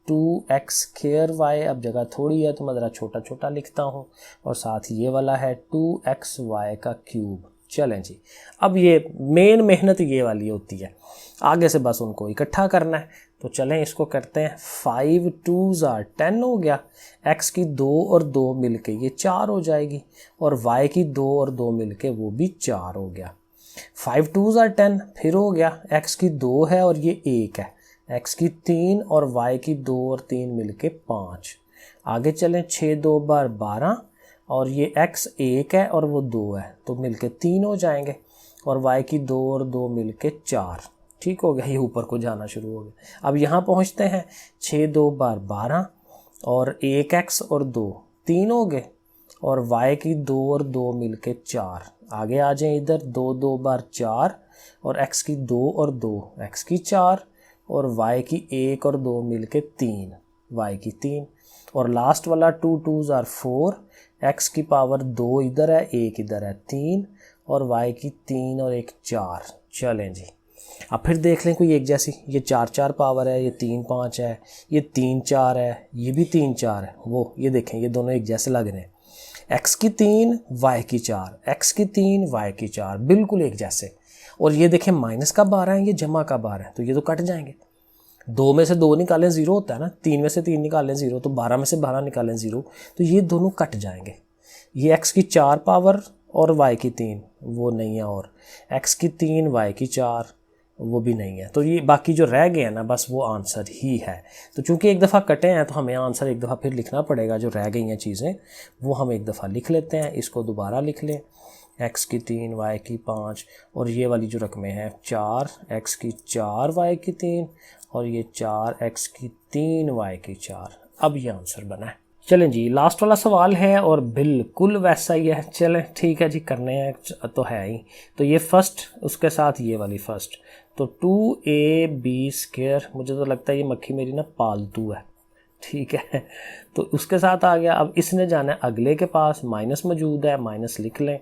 2x स्क्वायर y। अब जगह थोड़ी है तो मैं ज़रा छोटा छोटा लिखता हूँ, और साथ ये वाला है 2xy का क्यूब। चलें जी, अब ये मेन मेहनत ये वाली होती है, आगे से बस उनको इकट्ठा करना है। तो चलें इसको करते हैं। 5 2s are 10 हो गया, x की 2 और 2 मिलके ये 4 हो जाएगी, और y की 2 और 2 मिलके वो भी 4 हो गया। 5 2s are 10 फिर हो गया, x की 2 है और ये 1 है, x की 3 और y की 2 और 3 मिलके 5। आगे चलें, 6 2 बार 12, और ये x 1 है और वो 2 है, तो मिलके 3 हो जाएंगे, और y की 2 और 2 मिलके 4, ठीक हो गया। ये ऊपर को जाना शुरू हो गया। अब यहाँ पहुँचते हैं, 6 2 बार 12 और 1x और 2 3 हो गए, और y की 2 और 2 मिलके 4। आगे आ जाएं इधर, 2 2 बार 4 और x की 2 और 2 x की 4, और y की 1 और 2 मिलके 3 y की 3, और लास्ट वाला 2 2s are 4, x की पावर 2 इधर है 1 इधर है 3, और y की 3 और 1 4। चलें जी, अब फिर देख लें कोई एक जैसी, ये 4 4 पावर है, ये 3 5 है, ये 3 4 है, ये भी 3 4 है, वो ये देखें ये दोनों एक जैसे लग रहे हैं, x की 3 y की 4, x की 3 y की 4, बिल्कुल एक जैसे। और ये देखें माइनस का 12 है, ये जमा का 12 है, तो ये तो कट जाएंगे। 2 में से 2 निकालें 0 होता है ना, 3 में से 3 निकालें 0, तो 12 में से 12 निकालें 0, तो ये दोनों कट जाएंगे। ये x की 4 पावर और y की 3 वो नहीं है, और x की 3 y की 4 वो भी नहीं है, तो ये बाकी जो रह गए हैं ना बस वो आंसर ही है। तो चूंकि एक दफ़ा कटे हैं तो हमें आंसर एक दफ़ा फिर लिखना पड़ेगा, जो रह गई हैं चीज़ें वो हम एक दफ़ा लिख लेते हैं। इसको दोबारा लिख लें, x की 3 y की 5, और ये वाली जो रकमें हैं 4 x की 4 y की 3, और ये 4 x की 3 y की 4। अब ये आंसर बना है। चलें जी, लास्ट वाला सवाल है और बिल्कुल वैसा ही है। चलें ठीक है जी, करने हैं तो है ही। तो ये फर्स्ट, उसके साथ ये वाली फर्स्ट, तो 2ab स्क्वायर, मुझे तो लगता है ये मक्खी मेरी ना पालतू है, ठीक है। तो उसके साथ आ गया। अब इसने जाना है अगले के पास, माइनस मौजूद है, माइनस लिख लें।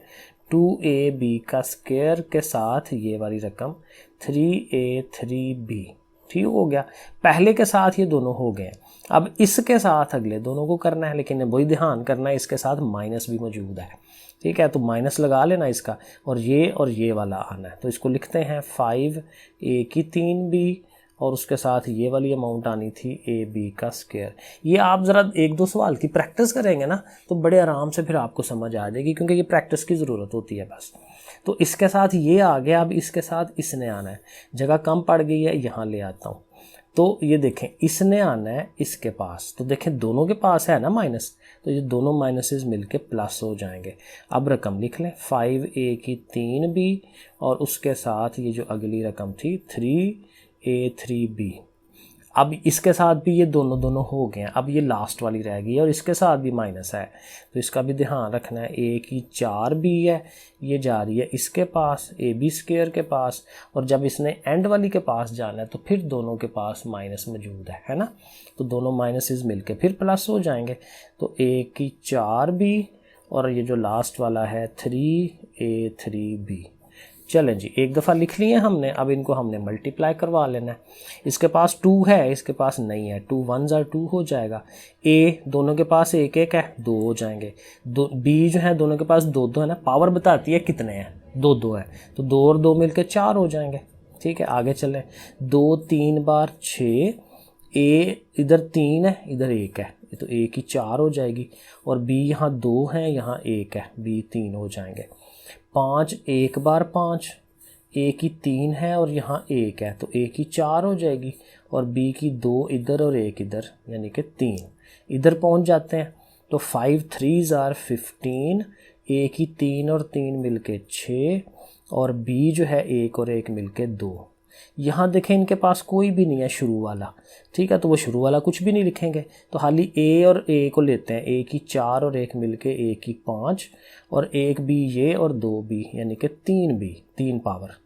2ab का स्क्वायर के साथ ये वाली रकम 3a3b, ठीक हो गया। पहले के साथ ये दोनों हो गए, अब इसके साथ अगले दोनों को करना है, लेकिन वही ध्यान करना है इसके साथ माइनस भी मौजूद है, ठीक है। तो माइनस लगा लेना इसका, और ये वाला आना है। तो इसको लिखते हैं 5a की 3b, और उसके साथ ये वाली अमाउंट आनी थी ab का स्क्वायर। ये आप ज़रा 1-2 सवाल की प्रैक्टिस करेंगे ना तो बड़े आराम से फिर आपको समझ आ जाएगी, क्योंकि ये प्रैक्टिस की ज़रूरत होती है बस। तो इसके साथ ये आ गया, अब इसके साथ इसने आना है, जगह कम पड़ गई है, यहाँ ले आता हूँ। तो ये देखें इसने आना है इसके पास, तो देखें दोनों के पास है ना माइनस, तो ये दोनों माइनसेस मिलके प्लस हो जाएंगे। अब रकम लिख लें 5a की 3b और उसके साथ ये जो अगली रकम थी 3a 3b। अब इसके साथ भी ये दोनों हो गए हैं, अब ये लास्ट वाली रह गई है और इसके साथ भी माइनस है, तो इसका भी ध्यान रखना है। a की 4b है, ये जा रही है इसके पास ab स्क्वायर के पास, और जब इसने एंड वाली के पास जाना है तो फिर दोनों के पास माइनस मौजूद है ना, तो दोनों माइनसेस मिलके फिर प्लस हो जाएंगे। तो a की 4b और ये जो लास्ट वाला है 3a 3b। चलें जी, एक दफ़ा लिख लिए हमने, अब इनको हमने मल्टीप्लाई करवा लेना है। इसके पास 2 है, इसके पास नहीं है, 2 1s are 2 हो जाएगा। a दोनों के पास एक एक है, 2 हो जाएंगे। b जो है दोनों के पास 2 2 है ना, पावर बताती है कितने हैं, 2 2 है, तो 2 और 2 मिलके 4 हो जाएंगे। ठीक है, आगे चलें। 2 3 बार 6, a इधर 3 है इधर 1 है, तो a की 4 हो जाएगी, और b यहाँ 2 है यहाँ 1 है, b 3 हो जाएंगे। 5 1 बार 5, a की 3 है और यहाँ 1 है, तो a की 4 हो जाएगी, और b की 2 इधर और 1 इधर, यानी कि 3 इधर पहुँच जाते हैं। तो 5 3s are 15, a की 3 और 3 मिलके 6, और b जो है 1 और 1 मिलके 2। यहाँ देखें इनके पास कोई भी नहीं है शुरू वाला, ठीक है, तो वो शुरू वाला कुछ भी नहीं लिखेंगे, तो खाली a और a को लेते हैं। a की 4 और 1 मिलके a की 5, और 1 b ये और 2 b, यानी कि 3 b, 3 पावर।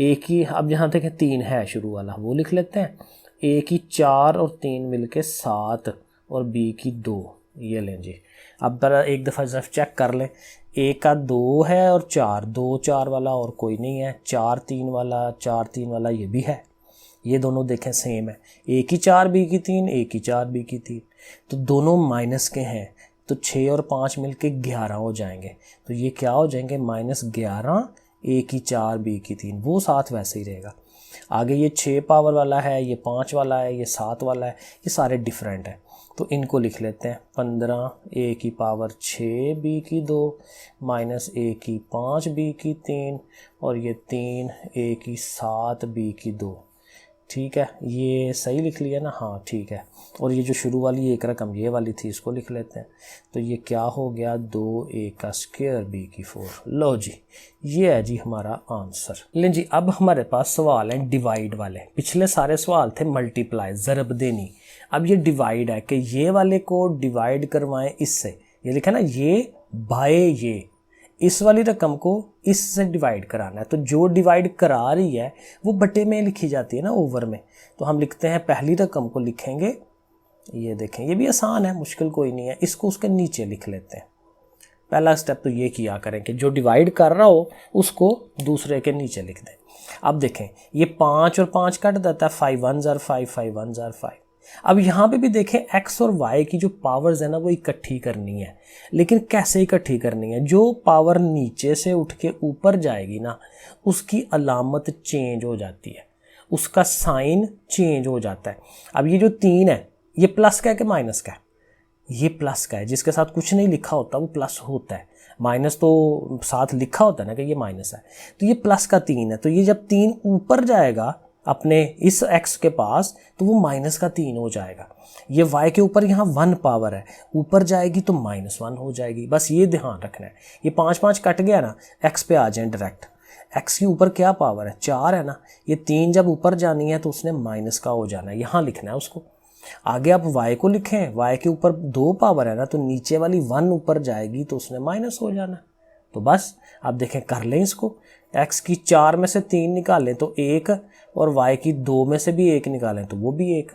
a की अब यहाँ देखें 3 है शुरू वाला, वो लिख लेते हैं। a की 4 और 3 मिलके 7, और b की 2, ये लें जी। अब ज़रा एक दफ़ा सिर्फ चेक कर लें, a का 2 है और 4, 2 4 वाला और कोई नहीं है, 4 3 वाला 4 3 वाला ये भी है, ये दोनों देखें सेम है। a की 4 b की 3, a की 4 b की 3, तो दोनों माइनस के हैं, तो 6 और 5 मिलके 11 हो जाएंगे, तो ये क्या हो जाएंगे -11, a की 4 b की 3, वो साथ वैसे ही रहेगा। आगे ये 6 पावर वाला है, ये 5 वाला है, ये 7 वाला है, ये सारे डिफरेंट है, तो इनको लिख लेते हैं। 15 a की पावर 6 b की 2 माइनस a की 5 b की 3, और ये 3 a की 7 b की 2। ठीक है, ये सही लिख लिया ना, हाँ ठीक है। और ये जो शुरू वाली एक रकम ये वाली थी, इसको लिख लेते हैं। तो ये क्या हो गया, 2a का स्क्वायर b की 4। लो जी, ये है जी हमारा आंसर। लेकिन जी अब हमारे पास सवाल हैं डिवाइड वाले। पिछले सारे सवाल थे मल्टीप्लाई, ज़रब देनी। अब ये डिवाइड है कि ये वाले को डिवाइड करवाएं इससे, ये लिखा ना ये बाय ये, इस वाली रकम को इससे डिवाइड कराना है, तो जो डिवाइड करा रही है वो बटे में लिखी जाती है ना, ओवर में। तो हम लिखते हैं पहली रकम को लिखेंगे, ये देखें ये भी आसान है, मुश्किल कोई नहीं है, इसको उसके नीचे लिख लेते हैं। पहला स्टेप तो ये किया करें कि जो डिवाइड कर रहा हो उसको दूसरे के नीचे लिख दें। अब देखें ये 5 और 5 कट देता है, 5 1s are 5, 5 1s are 5। अब यहाँ पे भी देखें x और y की जो पावर्स है ना वो इकट्ठी करनी है, लेकिन कैसे इकट्ठी करनी है, जो पावर नीचे से उठ के ऊपर जाएगी ना उसकी अलामत चेंज हो जाती है, उसका साइन चेंज हो जाता है। अब ये जो 3 है ये प्लस का है कि माइनस का है, ये प्लस का है, जिसके साथ कुछ नहीं लिखा होता वो प्लस होता है, माइनस तो साथ लिखा होता है ना कि ये माइनस है, तो ये प्लस का 3 है। तो ये जब 3 ऊपर जाएगा अपने इस x के पास तो वो माइनस का 3 हो जाएगा। ये y के ऊपर यहाँ 1 पावर है, ऊपर जाएगी तो -1 हो जाएगी, बस ये ध्यान रखना है। ये 5 5 कट गया ना, x पे आ जाए डायरेक्ट, x के ऊपर क्या पावर है 4 है ना, ये 3 जब ऊपर जानी है तो उसने माइनस का हो जाना है, यहाँ लिखना है उसको। आगे आप y को लिखें, y के ऊपर 2 पावर है ना, तो नीचे वाली 1 ऊपर जाएगी तो उसने माइनस हो जाना। तो बस आप देखें कर लें इसको, x की 4 में से 3 निकालें तो 1, और y की 2 में से भी 1 निकालें तो वो भी 1।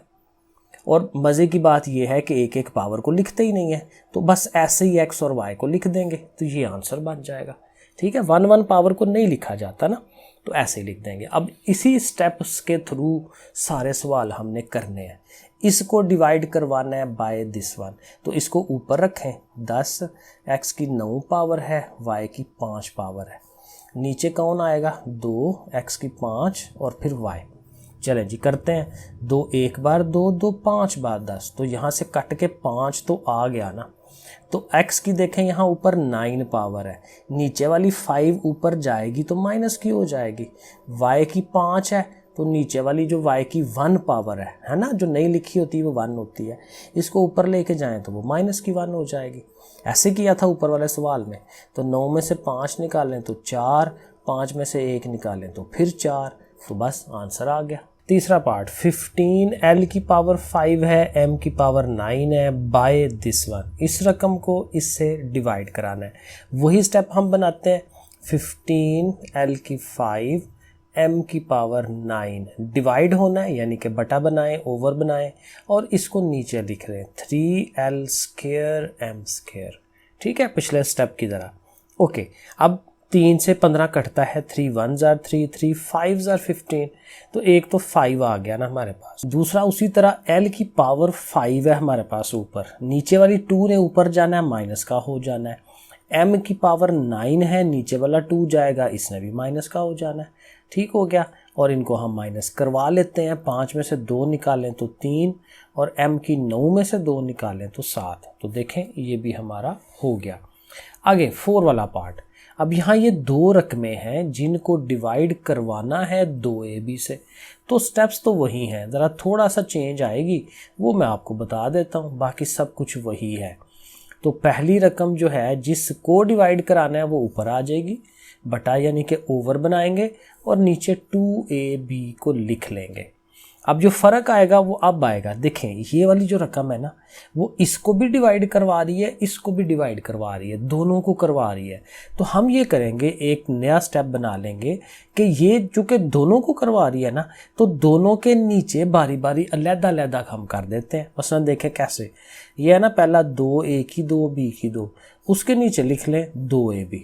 और मज़े की बात यह है कि एक एक पावर को लिखते ही नहीं है, तो बस ऐसे ही x और y को लिख देंगे तो ये आंसर बन जाएगा। ठीक है, 1 1 पावर को नहीं लिखा जाता ना, तो ऐसे ही लिख देंगे। अब इसी स्टेप्स के थ्रू सारे सवाल हमने करने हैं। इसको डिवाइड करवाना है बाय दिस वन, तो इसको ऊपर रखें 10, x की 9 पावर है, y की 5 पावर है, नीचे कौन आएगा 2, x की 5 और फिर y। चलें जी करते हैं, 2 1 बार 2, 2 5 बार 10, तो यहाँ से कट के 5 तो आ गया ना, तो x की देखें यहाँ ऊपर 9 पावर है, नीचे वाली 5 ऊपर जाएगी तो माइनस की हो जाएगी। y की 5 है तो नीचे वाली जो y की 1 पावर है ना, जो नहीं लिखी होती वो 1 होती है, इसको ऊपर लेके जाएं तो वो माइनस की 1 हो जाएगी। ऐसे किया था ऊपर वाले सवाल में। तो 9 में से 5 निकालें तो 4, 5 में से 1 निकालें तो फिर 4, तो बस आंसर आ गया। तीसरा पार्ट 15 l की पावर 5 है, m की पावर 9 है, बाय दिस वन। इस रकम को इससे डिवाइड कराना है। वही स्टेप हम बनाते हैं। 15 l की 5 m की पावर 9 डिवाइड होना है, यानी कि बटा बनाएं, ओवर बनाएं और इसको नीचे लिख रहे हैं 3l स्क्वायर m स्क्वायर। ठीक है, पिछले स्टेप की तरह। ओके, अब 3 से 15 कटता है, 3 1 जार 3, 3 5 जार 15, तो एक तो 5 आ गया ना हमारे पास। दूसरा उसी तरह l की पावर 5 है हमारे पास ऊपर, नीचे वाली 2 ने ऊपर जाना है, माइनस का हो जाना है। m की पावर 9 है, नीचे वाला 2 जाएगा, इसने भी माइनस का हो जाना है। ठीक हो गया, और इनको हम माइनस करवा लेते हैं। 5 में से 2 निकालें तो 3, और m की 9 में से 2 निकालें तो 7। तो देखें ये भी हमारा हो गया। आगे 4 वाला पार्ट। अब यहाँ ये 2 रकमें हैं जिनको डिवाइड करवाना है 2ab से, तो स्टेप्स तो वही हैं, ज़रा थोड़ा सा चेंज आएगी, वो मैं आपको बता देता हूँ, बाकी सब कुछ वही है। तो पहली रकम जो है जिसको डिवाइड कराना है वो ऊपर आ जाएगी, बटा यानी कि ओवर बनाएंगे और नीचे 2ab को लिख लेंगे। अब जो फ़र्क आएगा वो अब आएगा। देखें ये वाली जो रकम है ना, वो इसको भी डिवाइड करवा रही है, इसको भी डिवाइड करवा रही है, दोनों को करवा रही है। तो हम ये करेंगे, एक नया स्टेप बना लेंगे कि ये चूँकि दोनों को करवा रही है ना, तो दोनों के नीचे बारी बारी अलग-अलग हम कर देते हैं। मसलन देखें कैसे, ये है ना, पहला 2a की 2 b की 2, उसके नीचे लिख लें 2ab,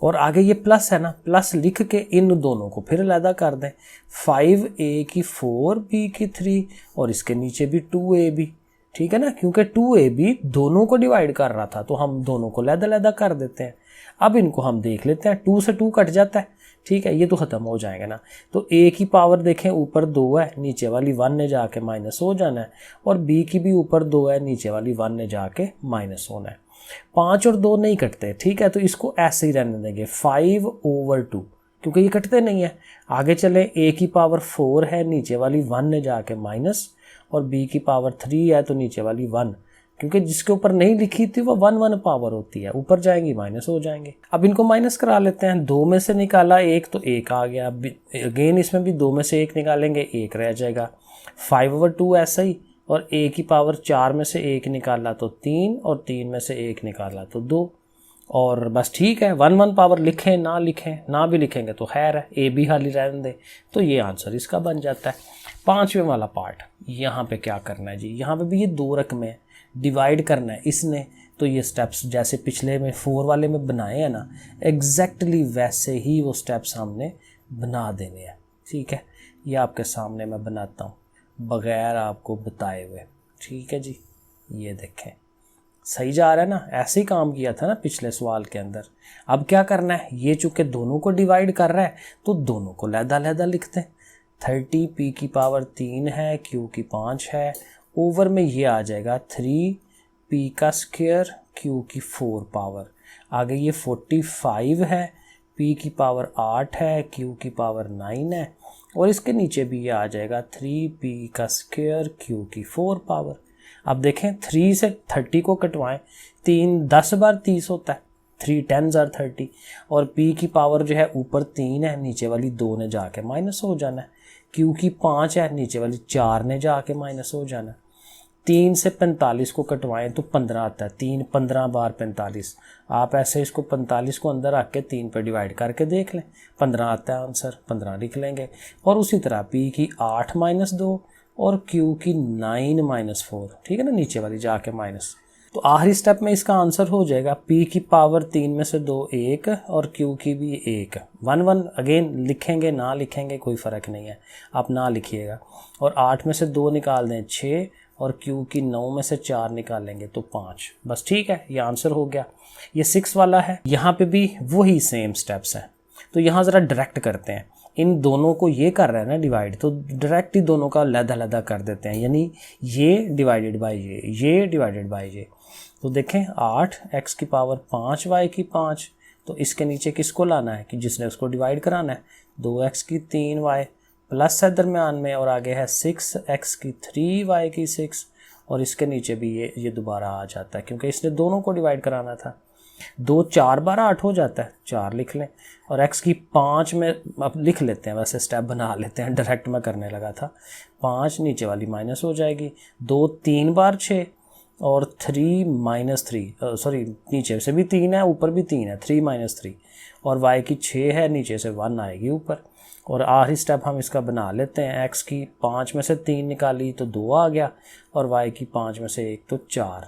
और आगे ये प्लस है ना, प्लस लिख के इन दोनों को फिर अलग कर दें। 5a की 4, b की 3, और इसके नीचे भी 2ab। ठीक है ना, क्योंकि 2ab दोनों को डिवाइड कर रहा था तो हम दोनों को अलग कर देते हैं। अब इनको हम देख लेते हैं, 2 से 2 कट जाता है। ठीक है, ये तो ख़त्म हो जाएगा ना। तो a की पावर देखें ऊपर 2 है, नीचे वाली 1 ने जाके माइनस हो जाना है, और b की भी ऊपर 2 है, नीचे वाली 1 ने जाके माइनस होना है। 5 और 2 नहीं कटते। ठीक है, तो इसको ऐसे ही रहने देंगे 5/2, क्योंकि ये कटते नहीं है। आगे चले, a की पावर 4 है, नीचे वाली 1 ने जाके माइनस, और b की पावर 3 है तो नीचे वाली 1, क्योंकि जिसके ऊपर नहीं लिखी थी वो 1 पावर होती है, ऊपर जाएंगी माइनस हो जाएंगे। अब इनको माइनस करा लेते हैं। 2 में से निकाला 1 तो 1 आ गया, अगेन इसमें भी 2 में से 1 निकालेंगे, 1 रह जाएगा। 5/2 ऐसा ही, और a की पावर 4 में से 1 निकाला तो 3, और 3 में से 1 निकाला तो 2, और बस ठीक है। 1 पावर लिखें ना लिखें, ना भी लिखेंगे तो खैर है, a भी खाली रहने दें, तो ये आंसर इसका बन जाता है। 5वें वाला पार्ट, यहाँ पे क्या करना है जी, यहाँ पे भी ये 2 रकमें डिवाइड करना है इसने। तो ये स्टेप्स जैसे पिछले में 4 वाले में बनाए हैं ना, एग्जैक्टली वैसे ही वो स्टेप्स हमने बना देने हैं। ठीक है, ये आपके सामने मैं बनाता हूँ बग़ैर आपको बताए हुए। ठीक है जी, ये देखें सही जा रहा है ना, ऐसे ही काम किया था ना पिछले सवाल के अंदर। अब क्या करना है, ये चूँकि दोनों को डिवाइड कर रहा है तो दोनों को लहदा लिखते हैं। 30 p की पावर 3 है, q की 5 है, ओवर में ये आ जाएगा 3p का स्क्वायर, q की 4 पावर। आगे ये 45 है, p की पावर 8 है, q की पावर 9 है, और इसके नीचे भी ये आ जाएगा 3p का स्क्वायर, q की 4 पावर। अब देखें 3 से 30 को कटवाएं, 3 10 बार 30 होता है, 3 10 जार 30, और p की पावर जो है ऊपर 3 है, नीचे वाली 2 ने जाके माइनस हो जाना है। q की 5 है, नीचे वाली 4 ने जाके माइनस हो जाना है। 3 से 45 को कटवाएं तो 15 आता है, 3 15 बार 45। आप ऐसे इसको 45 को अंदर रख के 3 पे डिवाइड करके देख लें, 15 आता है आंसर, 15 लिख लेंगे। और उसी तरह p की 8 - 2 और q की 9 - 4। ठीक है ना, नीचे वाली जाके माइनस। तो आखिरी स्टेप में इसका आंसर हो जाएगा p की पावर 3 में से 2 1, और q की भी 1। 1 अगेन लिखेंगे ना लिखेंगे कोई फ़र्क नहीं है, आप ना लिखिएगा। और 8 में से 2 निकाल दें 6, और q की 9 में से 4 निकालेंगे तो 5। बस ठीक है, ये आंसर हो गया। ये 6 वाला है, यहाँ पे भी वही सेम स्टेप्स हैं। तो यहाँ ज़रा डायरेक्ट करते हैं, इन दोनों को ये कर रहा है ना डिवाइड, तो डायरेक्ट ही दोनों का लदा कर देते हैं, यानी ये डिवाइडेड बाय ये डिवाइडेड बाय ये। तो देखें 8 x की पावर 5 y की 5, तो इसके नीचे किसको लाना है कि जिसने उसको डिवाइड कराना है, 2x की 3y प्लस है दरमियान में और आगे है 6x की 3y की 6 और इसके नीचे भी ये दोबारा आ जाता है क्योंकि इसने दोनों को डिवाइड कराना था। 2 4 बार 8 हो जाता है, 4 लिख लें और x की 5 में अब लिख लेते हैं, वैसे स्टेप बना लेते हैं, डायरेक्ट में करने लगा था। 5 नीचे वाली माइनस हो जाएगी, 2 3 बार 6 और 3 माइनस 3 सॉरी नीचे से भी 3 है ऊपर भी 3 है, 3 माइनस 3 और y की 6 है, नीचे से 1 आएगी ऊपर। और आखिरी स्टेप हम इसका बना लेते हैं, x की 5 में से 3 निकाली तो 2 आ गया और y की 5 में से 1 तो 4।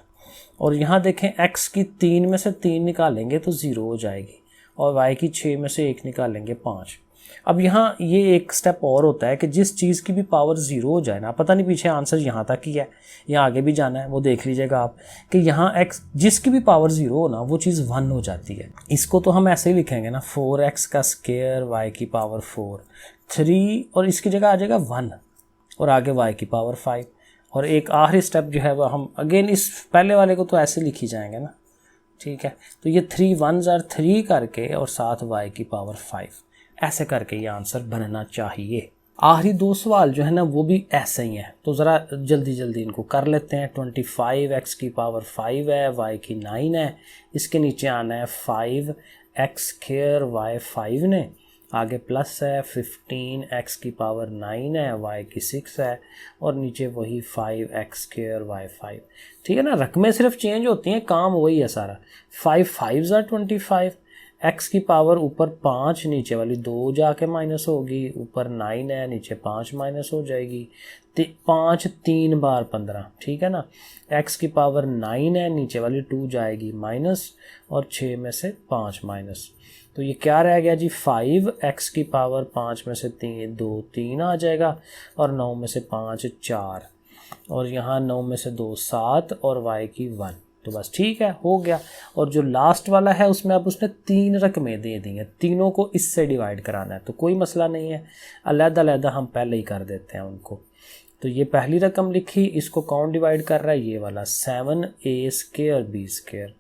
और यहाँ देखें x की 3 में से 3 निकालेंगे तो 0 हो जाएगी और y की 6 में से 1 निकालेंगे 5। अब यहाँ ये एक स्टेप और होता है कि जिस चीज़ की भी पावर 0 हो जाए ना, पता नहीं पीछे आंसर यहाँ तक ही है या आगे भी जाना है, वो देख लीजिएगा आप कि यहाँ x जिसकी भी पावर 0 हो ना वो चीज़ 1 हो जाती है। इसको तो हम ऐसे ही लिखेंगे ना, 4x का स्क्वायर y की पावर 4 3 और इसकी जगह आ जाएगा 1 और आगे y की पावर 5। और एक आखिरी स्टेप जो है वह हम अगेन इस पहले वाले को तो ऐसे लिखी जाएंगे ना, ठीक है। तो ये 3 1s are 3 करके और साथ y की पावर 5 ऐसे करके ये आंसर बनना चाहिए। आखिरी 2 सवाल जो है ना वो भी ऐसे ही हैं, तो ज़रा जल्दी जल्दी इनको कर लेते हैं। 25x की पावर 5 है, y की 9 है, इसके नीचे आना है 5x स्क्वायर y 5 ने, आगे प्लस है 15x की पावर 9 है, y की 6 है और नीचे वही 5x स्क्वायर y 5। ठीक है ना, रकमें सिर्फ चेंज होती हैं, काम वही है सारा। 5 5s are 25, x की पावर ऊपर 5 नीचे वाली 2 जाके माइनस होगी, ऊपर 9 है नीचे 5 माइनस हो जाएगी, 5 3 बार 15, ठीक है ना। x की पावर 9 है नीचे वाली 2 जाएगी माइनस और 6 में से 5 माइनस, तो ये क्या रह गया जी 5x की पावर 5 में से 2 3 आ जाएगा और 9 में से 5 4 और यहाँ 9 में से 2 7 और y की 1, तो बस ठीक है हो गया। और जो लास्ट वाला है उसमें अब उसने 3 रकमें दे दी हैं, तीनों को इससे डिवाइड कराना है, तो कोई मसला नहीं है, अलग-अलग हम पहले ही कर देते हैं उनको। तो ये पहली रकम लिखी, इसको कौन डिवाइड कर रहा है, ये वाला 7a स्क्वायर b स्क्वायर।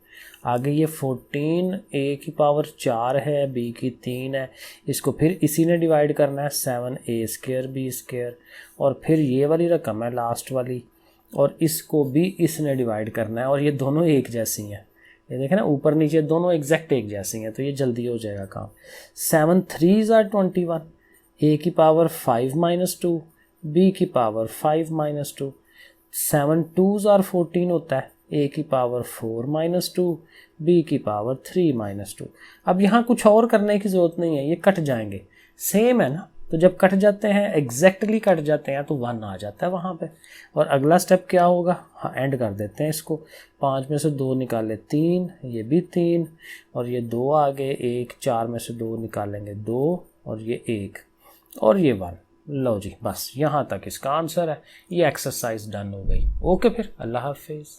आगे ये 14a की पावर 4 है, b की 3 है, इसको फिर इसी ने डिवाइड करना है 7a स्क्वायर b स्क्वायर। और फिर ये वाली रकम है लास्ट वाली और इसको भी इसने डिवाइड करना है और ये दोनों एक जैसी हैं, ये देखें ना ऊपर नीचे दोनों एग्जैक्ट एक जैसी हैं, तो ये जल्दी हो जाएगा काम। 7 3s are 21, a की पावर 5 माइनस 2, b की पावर 5 माइनस 2, 7 2s are 14 होता है, a की पावर 4 माइनस 2, b की पावर 3 माइनस 2। अब यहाँ कुछ और करने की ज़रूरत नहीं है, ये कट जाएंगे, सेम है ना, तो जब कट जाते हैं एग्जैक्टली कट जाते हैं तो 1 आ जाता है वहाँ पे। और अगला स्टेप क्या होगा, हाँ एंड कर देते हैं इसको, 5 में से 2 निकाले 3, ये भी 3 और ये 2 आगे 1, 4 में से 2 निकालेंगे 2 और ये 1 और ये 1। लो जी बस यहाँ तक इसका आंसर है, ये एक्सरसाइज डन हो गई। ओके फिर अल्लाह हाफिज़।